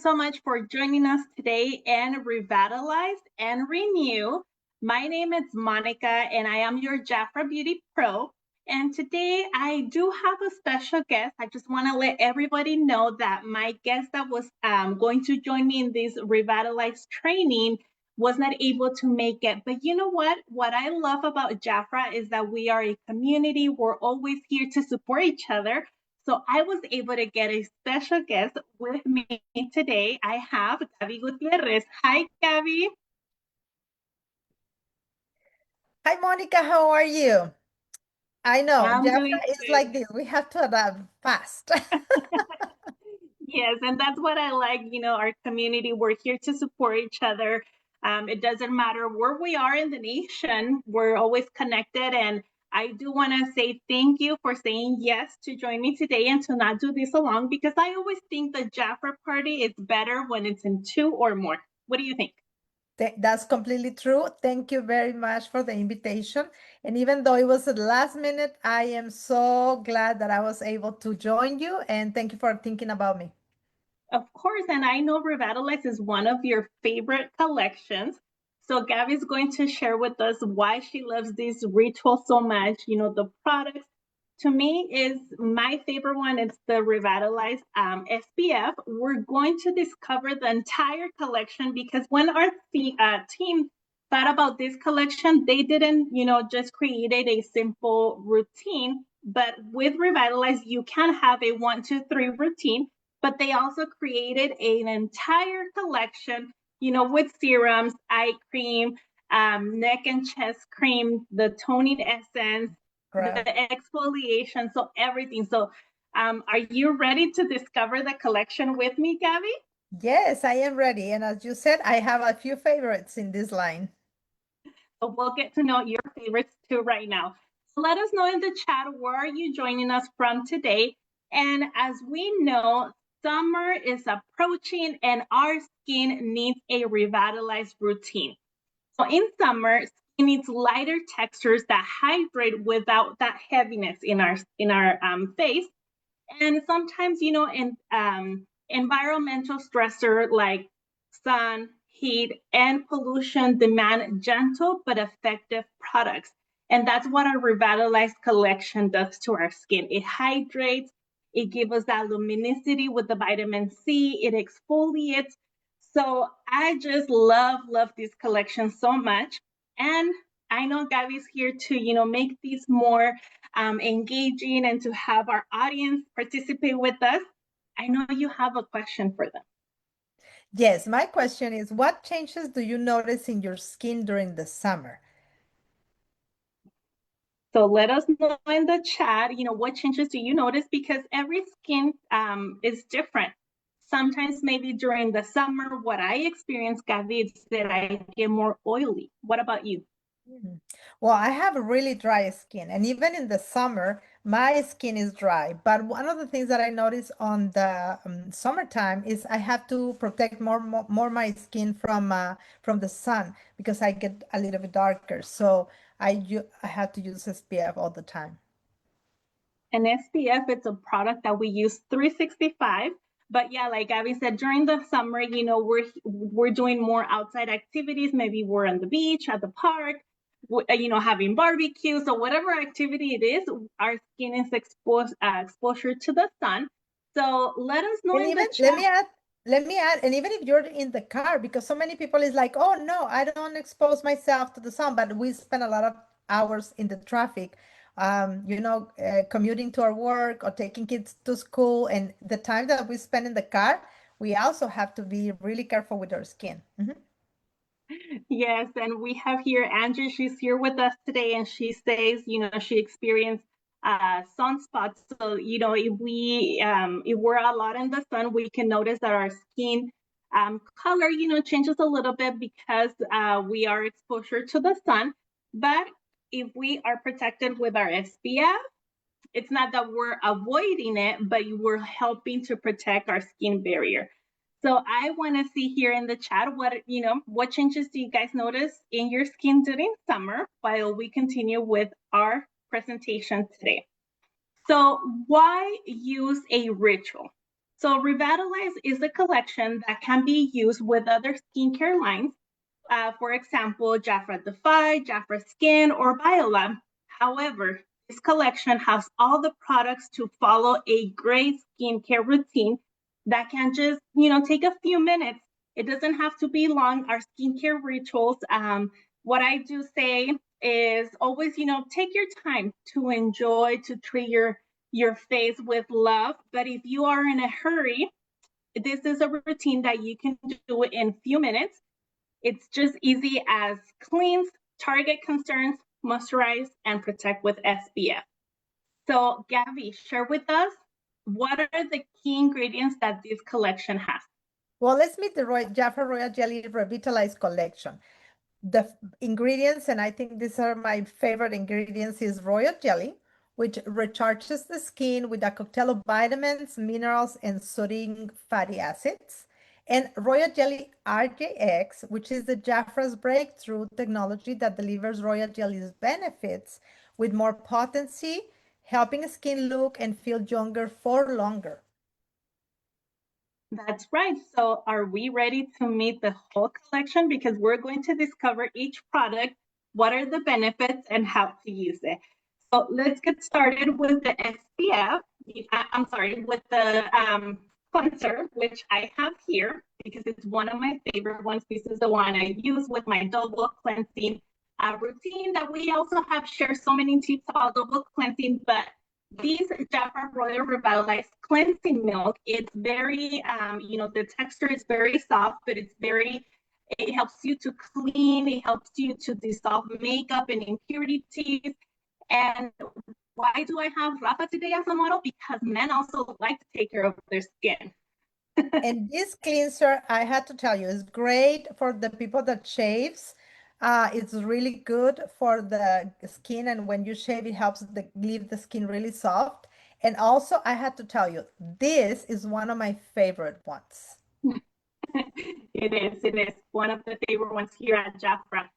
so much for joining us today in Revitalize and Renew. My name is Monica and I am your JAFRA Beauty Pro. And today I do have a special guest. I just want to let everybody know that my guest that was going to join me in this Revitalize training was not able to make it. But you know what? What I love about JAFRA is that we are a community. We're always here to support each other. So I was able to get a special guest with me today. I have Gabby Gutierrez. Hi, Gabby. Hi, Monica, how are you? I know, I'm JAFRA doing is good. like this. We have to adapt fast. Yes, and that's what I like. Our community, we're here to support each other. It doesn't matter where we are in the nation, we're always connected. And I do want to say thank you for saying yes to join me today and to not do this alone, because I always think the Jafra party is better when it's in two or more. What do you think? That's completely true. Thank you very much for the invitation. And even though it was at the last minute, I am so glad that I was able to join you. And thank you for thinking about me. Of course, and I know Revitalize is one of your favorite collections. So Gabby's going to share with us why she loves this ritual so much. The products to me is my favorite one. It's the Revitalize SPF. We're going to discover the entire collection because when our team thought about this collection, they didn't, just created a simple routine. But with Revitalize, you can have a 1, 2, 3 routine, but they also created an entire collection, with serums, eye cream, neck and chest cream, the toning essence, the Correct. exfoliation, so everything. So are you ready to discover the collection with me, Gabby? Yes, I am ready. And as you said, I have a few favorites in this line. So we'll get to know your favorites too right now. So let us know in the chat, where are you joining us from today? And as we know, summer is approaching and our skin needs a revitalized routine. So in summer, skin needs lighter textures that hydrate without that heaviness in our face. And sometimes, environmental stressor like sun, heat, and pollution demand gentle but effective products. And that's what our revitalized collection does to our skin. It hydrates, it gives us that luminosity with the vitamin C, it exfoliates. So I just love this collection so much. And I know Gabby's here to, make these more engaging and to have our audience participate with us. I know you have a question for them. Yes, my question is, what changes do you notice in your skin during the summer? So let us know in the chat, what changes do you notice? Because every skin is different. Sometimes maybe during the summer, what I experience, Gabby, is that I get more oily. What about you? Mhm. Well, I have really dry skin, and even in the summer, my skin is dry. But one of the things that I notice on the summertime is I have to protect more my skin from the sun because I get a little bit darker. So I have to use SPF all the time. An SPF, it's a product that we use 365. But yeah, like Gabby said, during the summer, we're doing more outside activities. Maybe we're on the beach, at the park, having barbecue. So whatever activity it is, our skin is exposed exposure to the sun. So let us know And in the even chat. let me add, and even if you're in the car, because so many people is like, oh no, I don't expose myself to the sun, but we spend a lot of hours in the traffic, commuting to our work or taking kids to school, and the time that we spend in the car, we also have to be really careful with our skin. Mhm. Yes, and we have here Angie. She's here with us today, and she says, she experienced sunspots. So, if we're a lot in the sun, we can notice that our skin color, changes a little bit because we are exposure to the sun. But if we are protected with our SPF, it's not that we're avoiding it, but we're helping to protect our skin barrier. So I want to see here in the chat what changes do you guys notice in your skin during summer while we continue with our presentation today. So why use a ritual? So Revitalize is a collection that can be used with other skincare lines. For example, JAFRA Defy, JAFRA Skin, or Biolab. However, this collection has all the products to follow a great skincare routine that can just, take a few minutes. It doesn't have to be long. Our skincare rituals, what I do say is always, take your time to enjoy, to treat your face with love. But if you are in a hurry, this is a routine that you can do in a few minutes. It's just easy as cleanse, target concerns, moisturize, and protect with SPF. So Gabby, share with us, what are the key ingredients that this collection has? Well, let's meet the JAFRA Royal Jelly Revitalize collection. The ingredients, and I think these are my favorite ingredients, is royal jelly, which recharges the skin with a cocktail of vitamins, minerals, and soothing fatty acids. And Royal Jelly RJx, which is the JAFRA's breakthrough technology that delivers royal jelly's benefits with more potency, helping skin look and feel younger for longer. That's right. So are we ready to meet the whole collection? Because we're going to discover each product, what are the benefits, and how to use it. So let's get started with the SPF. I'm sorry, with the cleanser, which I have here because it's one of my favorite ones. This is the one I use with my double cleansing routine that we also have shared so many tips about double cleansing, but these JAFRA Royal Revitalize cleansing milk, it's very, the texture is very soft, but it helps you to clean, it helps you to dissolve makeup and impurities. And why do I have Rafa today as a model? Because men also like to take care of their skin. And this cleanser, I had to tell you, is great for the people that shaves. It's really good for the skin, and when you shave, it helps leave the skin really soft. And also, I had to tell you, this is one of my favorite ones. It is one of the favorite ones here at JAFRA.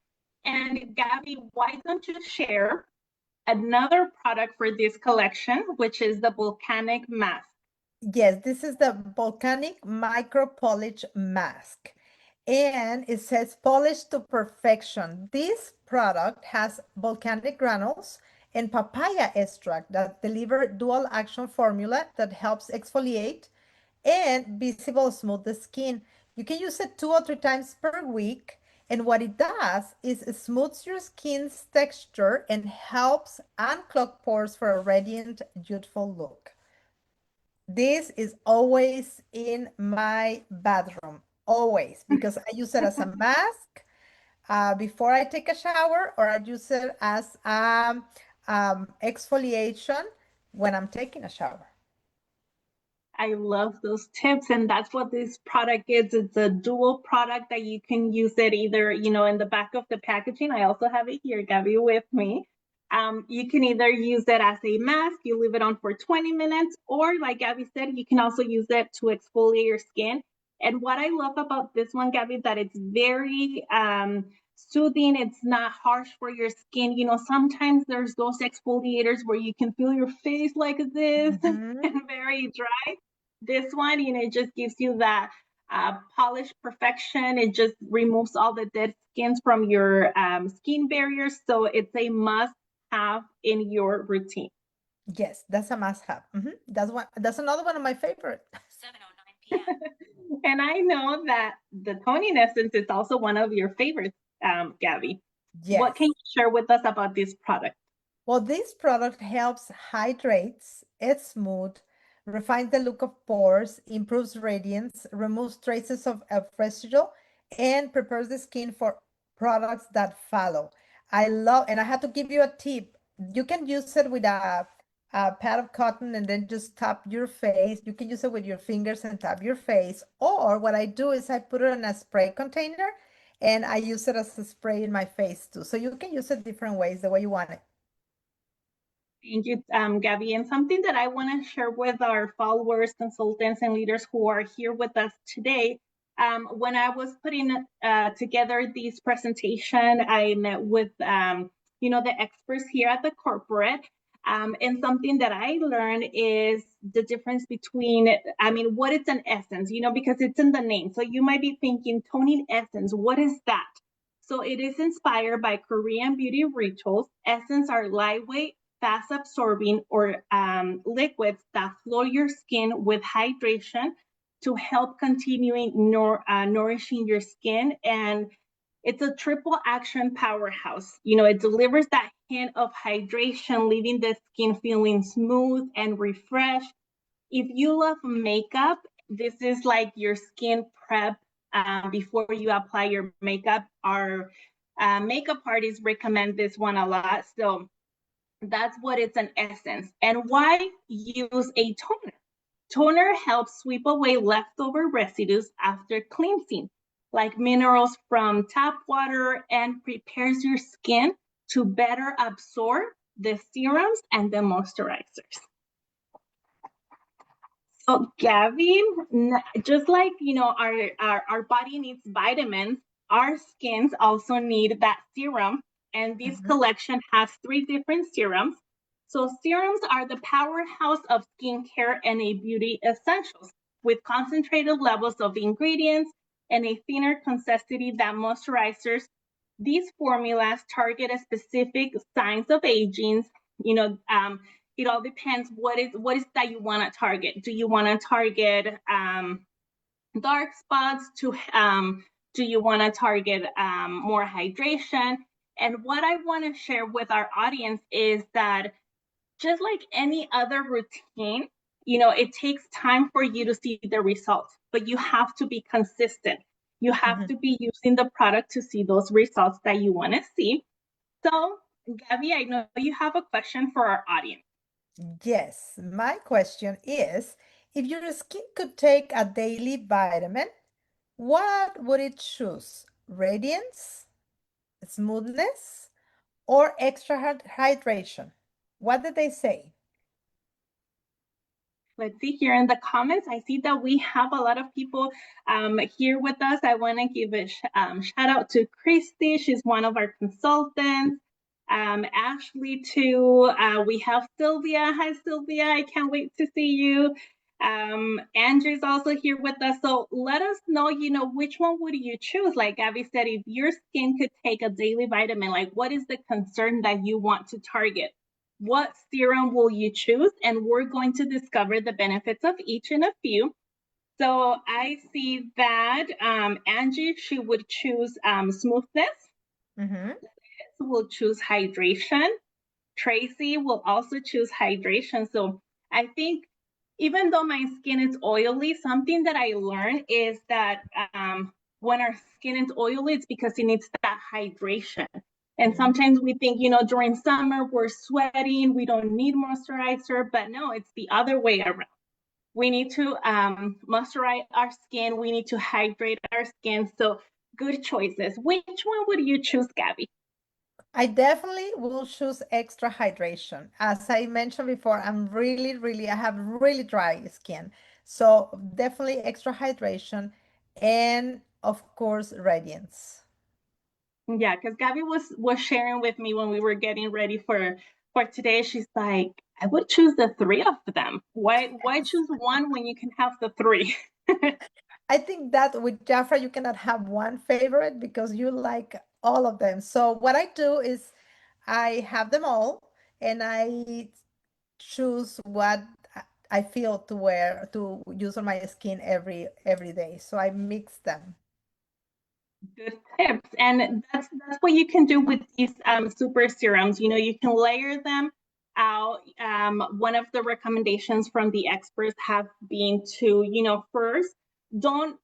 And Gabby, why don't you share another product for this collection, which is the volcanic mask? Yes, this is the volcanic micro polish mask. And it says polish to perfection. This product has volcanic granules and papaya extract that deliver dual action formula that helps exfoliate and visible smooth the skin. You can use it 2 or 3 times per week. And what it does is it smooths your skin's texture and helps unclog pores for a radiant, youthful look. This is always in my bathroom, always, because I use it as a mask before I take a shower, or I use it as exfoliation when I'm taking a shower. I love those tips, and that's what this product is. It's a dual product that you can use it either, in the back of the packaging. I also have it here, Gabby, with me. You can either use it as a mask, you leave it on for 20 minutes, or like Gabby said, you can also use it to exfoliate your skin. And what I love about this one, Gabby, that it's very soothing. It's not harsh for your skin. Sometimes there's those exfoliators where you can feel your face like this and very dry. This one, it just gives you that polish perfection. It just removes all the dead skins from your skin barriers. So it's a must have in your routine. Yes, that's a must have. That's another one of my favorite. 7:09 p.m. And I know that the toning essence is also one of your favorites, Gabby. Yes. What can you share with us about this product? Well, this product helps hydrates, it's smooth, refines the look of pores, improves radiance, removes traces of residue, and prepares the skin for products that follow. I love, and I had to give you a tip. You can use it with a pad of cotton and then just tap your face. You can use it with your fingers and tap your face. Or what I do is I put it in a spray container and I use it as a spray in my face too. So you can use it different ways, the way you want it. Thank you, Gabby. And something that I want to share with our followers, consultants, and leaders who are here with us today. When I was putting together this presentation, I met with, the experts here at the corporate. And something that I learned is the difference between, what is an essence, because it's in the name. So you might be thinking, toning essence, what is that? So it is inspired by Korean beauty rituals. Essence are lightweight, fast absorbing, or liquids that flow your skin with hydration to help continuing nourishing your skin. And it's a triple action powerhouse. It delivers that hint of hydration, leaving the skin feeling smooth and refreshed. If you love makeup, this is like your skin prep before you apply your makeup. Our makeup artists recommend this one a lot. So that's what it's an essence. And why use a toner? Toner helps sweep away leftover residues after cleansing, like minerals from tap water, and prepares your skin to better absorb the serums and the moisturizers. So Gabby, just like our body needs vitamins, our skins also need that serum. And this collection has 3 different serums. So serums are the powerhouse of skincare and a beauty essentials, with concentrated levels of ingredients and a thinner consistency than moisturizers. These formulas target a specific signs of aging. It all depends what is that you want to target. Do you want to target dark spots? Do you want to target more hydration? And what I want to share with our audience is that just like any other routine, it takes time for you to see the results, but you have to be consistent. You have to be using the product to see those results that you want to see. So, Gabby, I know you have a question for our audience. Yes, my question is, if your skin could take a daily vitamin, what would it choose? Radiance, smoothness, or extra hydration? What did they say? Let's see here in the comments. I see that we have a lot of people here with us. I want to give a shout out to Christy. She's one of our consultants. Ashley too. We have Sylvia. Hi, Sylvia. I can't wait to see you. Andrew's also here with us. So let us know, which one would you choose? Like Abby said, if your skin could take a daily vitamin, like what is the concern that you want to target? What serum will you choose? And we're going to discover the benefits of each in a few. So I see that Angie, she would choose smoothness. Will choose hydration. Tracy will also choose hydration. So I think even though my skin is oily, something that I learned is that when our skin is oily, it's because it needs that hydration. And sometimes we think, during summer, we're sweating, we don't need moisturizer, but no, it's the other way around. We need to moisturize our skin. We need to hydrate our skin. So good choices. Which one would you choose, Gabby? I definitely will choose extra hydration. As I mentioned before, I have really dry skin. So definitely extra hydration and of course, radiance. Yeah, because Gabby was sharing with me when we were getting ready for today. She's like, I would choose the 3 of them. Why choose one when you can have the 3? I think that with JAFRA, you cannot have one favorite because you like all of them. So what I do is I have them all and I choose what I feel to wear to use on my skin every day. So I mix them. Good tips. And that's what you can do with these super serums. You can layer them out. One of the recommendations from the experts have been to, first don't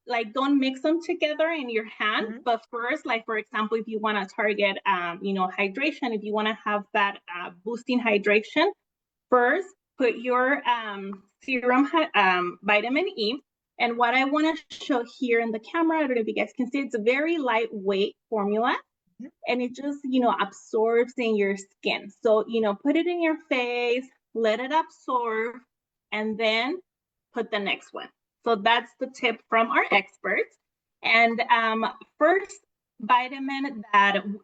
mix them together in your hand, but first, like for example, if you want to target hydration, if you want to have that boosting hydration, first put your serum vitamin E. And what I want to show here in the camera, I don't know if you guys can see, it's a very lightweight formula and it just, absorbs in your skin. So, put it in your face, let it absorb, and then put the next one. So that's the tip from our experts. And first vitamin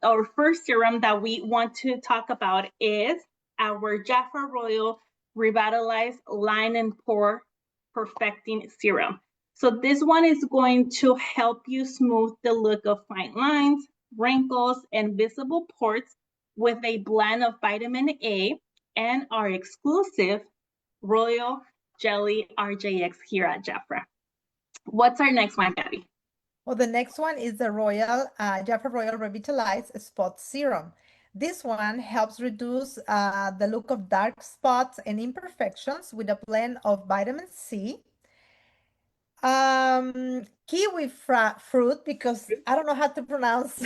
or first serum that we want to talk about is our JAFRA Royal Revitalize Line and Pore Perfecting Serum. So this one is going to help you smooth the look of fine lines, wrinkles, and visible pores with a blend of vitamin A and our exclusive Royal Jelly RJx here at JAFRA. What's our next one, Gabby? Well, the next one is the JAFRA Royal Revitalize Spot Serum. This one helps reduce the look of dark spots and imperfections with a blend of vitamin C, kiwi fruit, because I don't know how to pronounce.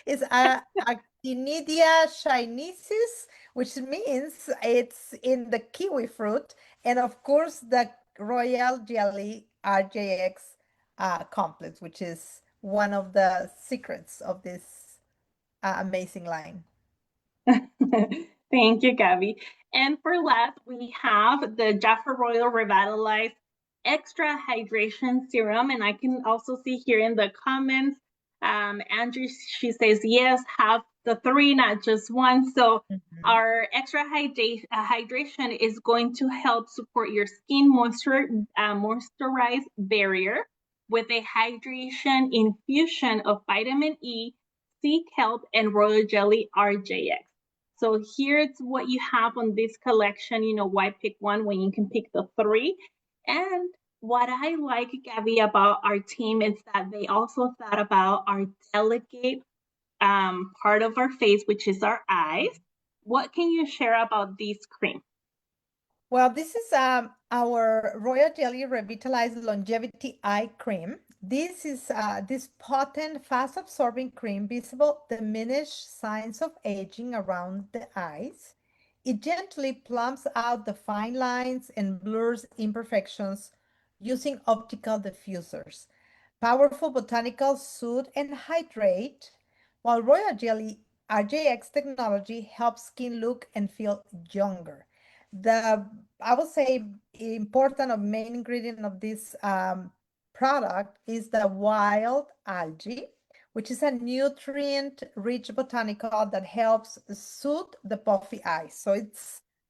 It's Actinidia chinensis, which means it's in the kiwi fruit, and of course the Royal Jelly RJx complex, which is one of the secrets of this amazing line. Thank you, Gabby. And for last, we have the JAFRA Royal Revitalize Extra Hydration Serum. And I can also see here in the comments, Andrew, she says, yes, have the three, not just one. So our extra hydration is going to help support your skin moisturize barrier with a hydration infusion of vitamin E, sea kelp, and royal jelly RJx. So here's what you have on this collection. You know, why pick one when you can pick the three? And what I like, Gabby, about our team is that they also thought about our delicate part of our face, which is our eyes. What can you share about this cream? Well, this is our Royal Jelly Revitalized Longevity Eye Cream. This is this potent, fast-absorbing cream, visible diminished signs of aging around the eyes. It gently plumps out the fine lines and blurs imperfections using optical diffusers. Powerful botanicals soothe and hydrate, while Royal Jelly RJx technology helps skin look and feel younger. The I would say important or main ingredient of this product is the wild algae, which is a nutrient-rich botanical that helps soothe the puffy eyes. So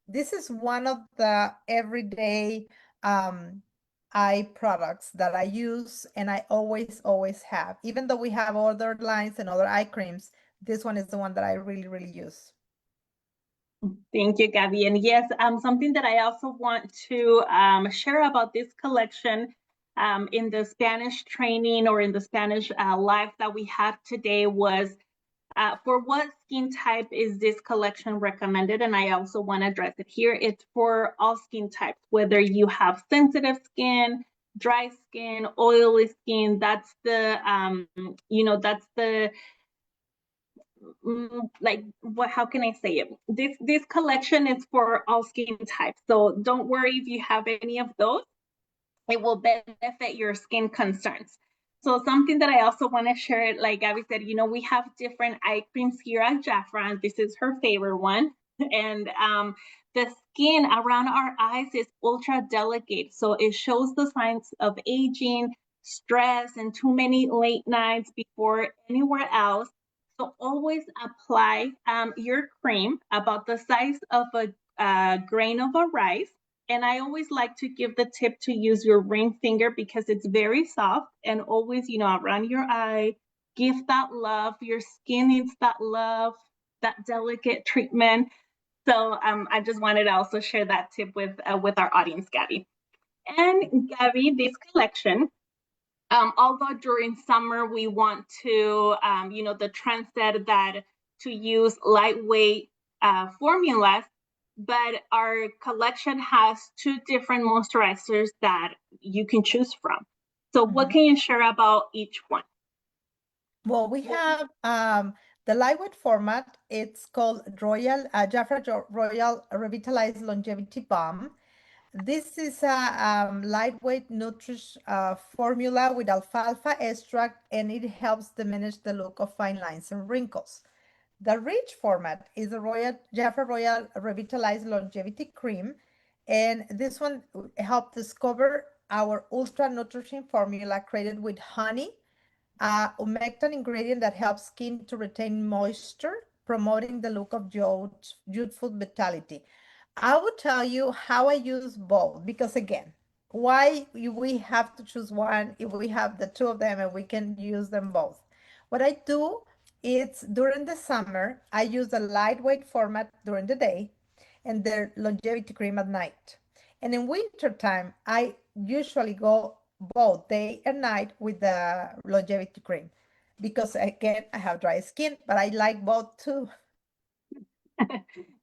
this is one of the everyday eye products that I use, and I always have. Even though we have other lines and other eye creams, this one is the one that I really use. Thank you, Gabby. And yes, something that I also want to share about this collection in the Spanish training or in the Spanish live that we had today was for what skin type is this collection recommended? And I also want to address it here. It's for all skin types, whether you have sensitive skin, dry skin, oily skin. That's the, that's the, like what, how can I say it? This collection is for all skin types. So don't worry if you have any of those. It will benefit your skin concerns. So something that I also want to share, like Gabby said, we have different eye creams here at JAFRA, and this is her favorite one. And the skin around our eyes is ultra delicate. So it shows the signs of aging, stress, and too many late nights before anywhere else. So always apply your cream about the size of a grain of a rice. And I always like to give the tip to use your ring finger because it's very soft, and always, around your eye, give that love. Your skin needs that love, that delicate treatment. So I just wanted to also share that tip with our audience, Gabby. And Gabby, this collection, although during summer we want to, the trend said that to use lightweight formulas, but our collection has two different moisturizers that you can choose from. So what can you share about each one? Well, we have the lightweight format. It's called JAFRA Royal Revitalized Longevity Balm. This is a lightweight nutritious formula with alfalfa extract, and it helps diminish the look of fine lines and wrinkles. The rich format is the JAFRA Royal Revitalized Longevity Cream, and this one helped discover our ultra nutrition formula created with honey, humectant ingredient that helps skin to retain moisture, promoting the look of youthful vitality. I would tell you how I use both because again, why we have to choose one if we have the two of them and we can use them both. What I do is during the summer, I use the lightweight format during the day and the longevity cream at night. And in winter time, I usually go both day and night with the longevity cream because again, I have dry skin, but I like both too.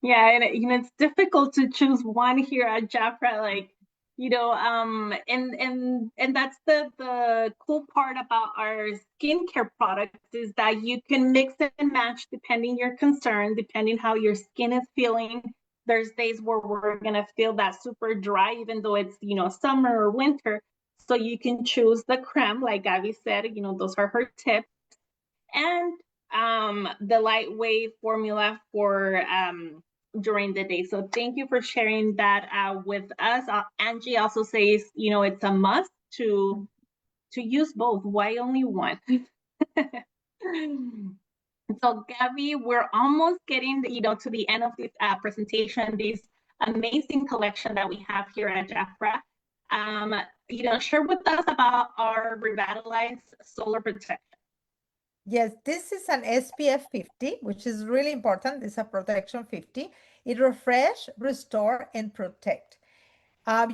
Yeah, and it's difficult to choose one here at JAFRA, like, and that's the cool part about our skincare products is that you can mix and match depending your concern, depending how your skin is feeling. There's days where we're gonna feel that super dry, even though it's summer or winter. So you can choose the creme, like Gabby said. Those are her tips, and the lightweight formula for during the day. So thank you for sharing that with us. Angie also says, it's a must to use both. Why only one? So Gabby, we're almost getting to the end of this presentation. This amazing collection that we have here at JAFRA. Share with us about our Revitalize Solar Protection. Yes, this is an SPF 50, which is really important. This is a protection 50. It refresh, restore, and protect.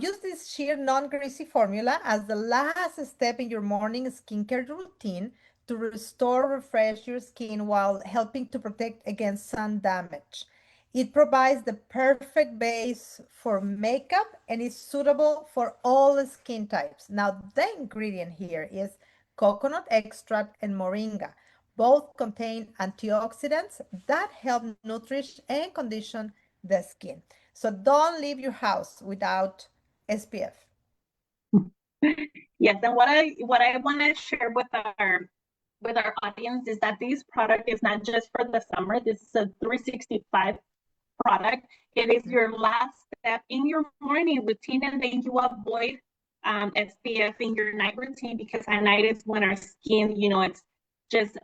Use this sheer non-greasy formula as the last step in your morning skincare routine to restore, refresh your skin while helping to protect against sun damage. It provides the perfect base for makeup and is suitable for all skin types. Now, the ingredient here is coconut extract and moringa. Both contain antioxidants that help nourish and condition the skin. So don't leave your house without SPF. Yes, and what I want to share with our audience is that this product is not just for the summer. This is a 365 product. It is your last step in your morning routine, and then you avoid SPF in your night routine because at night is when our skin, it's just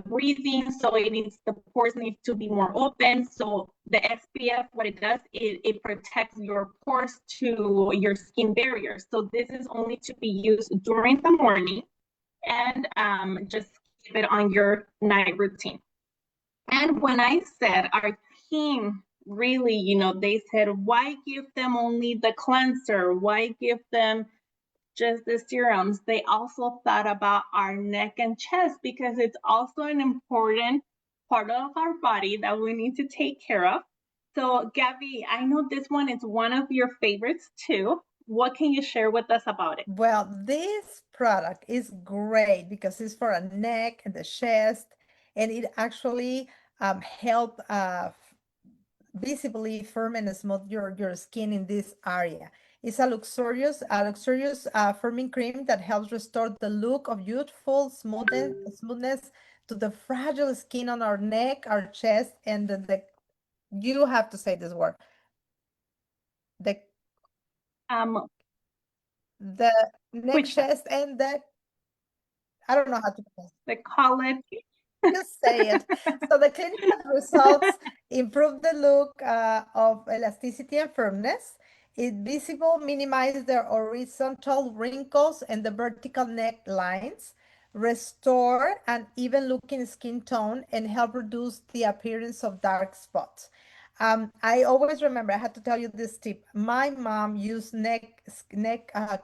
breathing, so the pores need to be more open. So the SPF, what it does, it protects your pores to your skin barrier. So this is only to be used during the morning, and just keep it on your night routine. And when I said our team really, they said, why give them only the cleanser? Why give them just the serums? They also thought about our neck and chest because it's also an important part of our body that we need to take care of. So, Gabby, I know this one is one of your favorites too. What can you share with us about it? Well, this product is great because it's for a neck and the chest, and it actually help visibly firm and smooth your skin in this area. It's a luxurious firming cream that helps restore the look of youthful smoothness to the fragile skin on our neck, our chest, and you have to say this word, the Um, the neck, which one? chest, and I don't know how to pronounce. The college. Just say it. So the clinical results improve the look of elasticity and firmness. It visible minimize the horizontal wrinkles and the vertical neck lines, restore an even looking skin tone, and help reduce the appearance of dark spots. I always remember, I had to tell you this tip. My mom used neck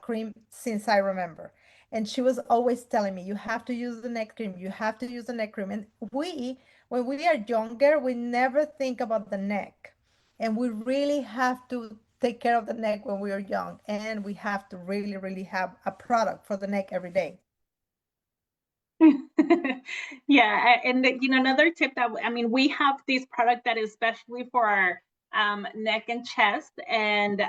cream since I remember. And she was always telling me, you have to use the neck cream, you have to use the neck cream. And when we are younger, we never think about the neck. And we really have to take care of the neck when we are young. And we have to really, really have a product for the neck every day. Yeah, and another tip that we have this product that is especially for our neck and chest, and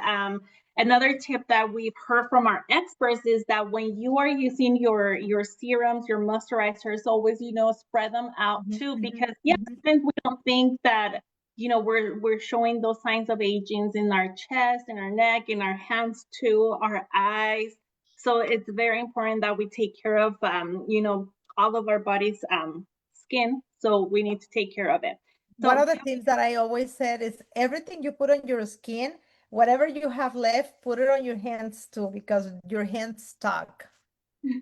another tip that we've heard from our experts is that when you are using your serums, your moisturizers, always spread them out too, because sometimes we don't think that we're showing those signs of aging in our chest, in our neck, in our hands too, our eyes. So it's very important that we take care of all of our body's skin, so we need to take care of it. One So of the things that I always said is everything you put on your skin, whatever you have left, put it on your hands too, because your hands talk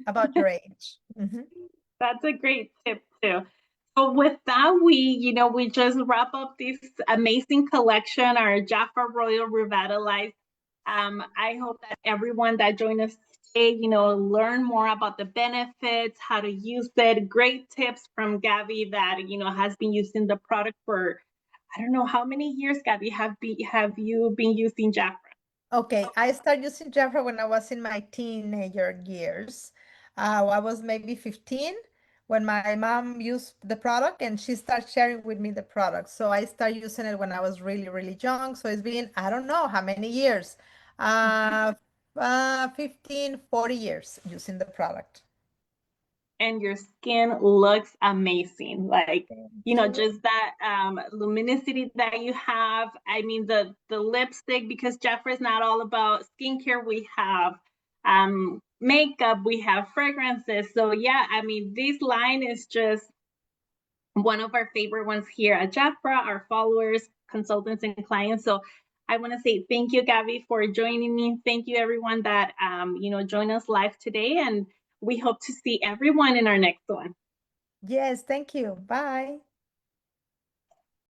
about your age. Mhm. that's a great tip too. So with that, we just wrap up this amazing collection, our JAFRA Royal Revitalize. I hope that everyone that joined us today, learn more about the benefits, how to use it. Great tips from Gabby that, has been using the product for, I don't know how many years, Gabby, have you been using JAFRA? Okay, I started using JAFRA when I was in my teenager years. I was maybe 15 when my mom used the product and she started sharing with me the product. So I started using it when I was really, really young. So it's been, I don't know how many years, uh, 15, 40 years using the product. And your skin looks amazing. Like, Thank you. just that luminosity that you have. I mean, the lipstick, because Jeffrey is not all about skincare. We have makeup, we have fragrances. So yeah, I mean, this line is just one of our favorite ones here at JAFRA, our followers, consultants, and clients. So I want to say thank you, Gabby, for joining me. Thank you, everyone that joined us live today, and we hope to see everyone in our next one. Yes, thank you. Bye.